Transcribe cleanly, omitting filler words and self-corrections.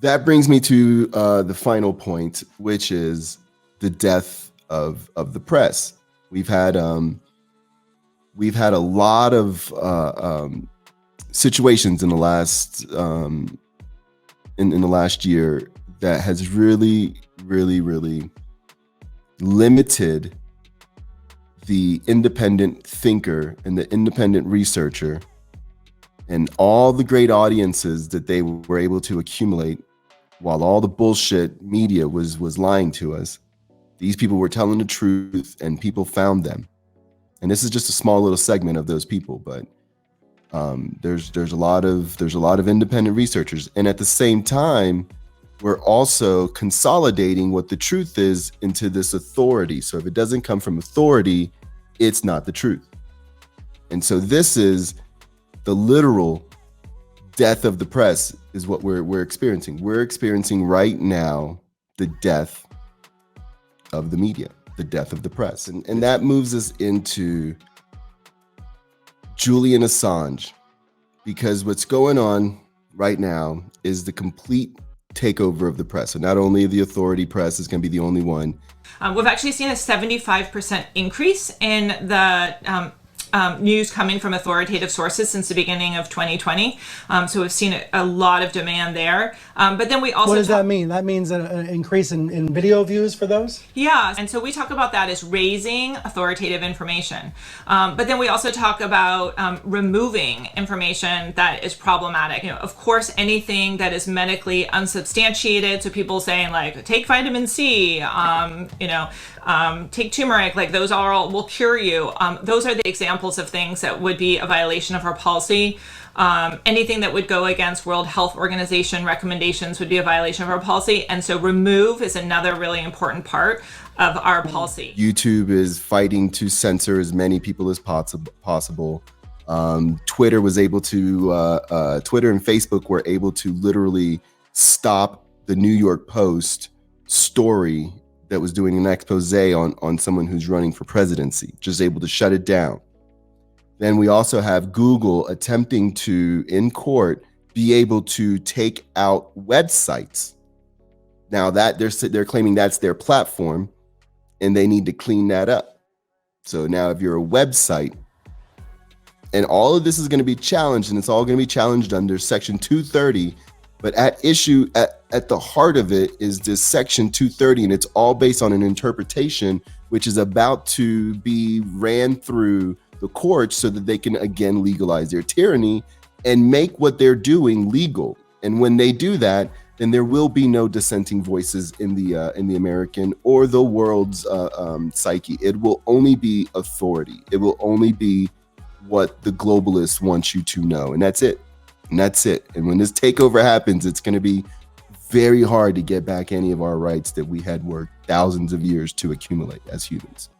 That brings me to the final point, which is the death of the press. We've had a lot of situations in the last in the last year that has really limited the independent thinker and the independent researcher and all the great audiences that they were able to accumulate while all the bullshit media was lying to us. These people were telling the truth and people found them. And this is just a small little segment of those people, but there's a lot of independent researchers. And at the same time, we're also consolidating what the truth is into this authority. So if it doesn't come from authority, it's not the truth. And so this is the literal death of the press is what we're experiencing. We're experiencing right now the death of the media, the death of the press. And that moves us into Julian Assange, because what's going on right now is the complete takeover of the press. So not only the authority press is going to be the only one. We've actually seen a 75% increase in the news coming from authoritative sources since the beginning of 2020. So we've seen a lot of demand there. But then we also— What does that mean? That means an increase in video views for those? Yeah. And so we talk about that as raising authoritative information. But then we also talk about removing information that is problematic. You know, of course, anything that is medically unsubstantiated. So people saying like, take vitamin C, take turmeric, like those all will cure you. Those are the examples of things that would be a violation of our policy. Anything that would go against World Health Organization recommendations would be a violation of our policy. And so remove is another really important part of our policy. YouTube is fighting to censor as many people as possible. Twitter was able to, Twitter and Facebook were able to literally stop the New York Post story that was doing an expose on someone who's running for presidency, just able to shut it down. Then we also have Google attempting to, in court, be able to take out websites. Now that they're claiming that's their platform and they need to clean that up. So now if you're a website, and all of this is going to be challenged, and it's all going to be challenged under Section 230, but at issue, at the heart of it is this Section 230, and it's all based on an interpretation which is about to be ran through the courts so that they can again legalize their tyranny and make what they're doing legal. And when they do that, then there will be no dissenting voices in the American or the world's psyche. It will only be authority. It will only be what the globalists want you to know, and that's it. And that's it. And when this takeover happens, it's going to be very hard to get back any of our rights that we had worked thousands of years to accumulate as humans.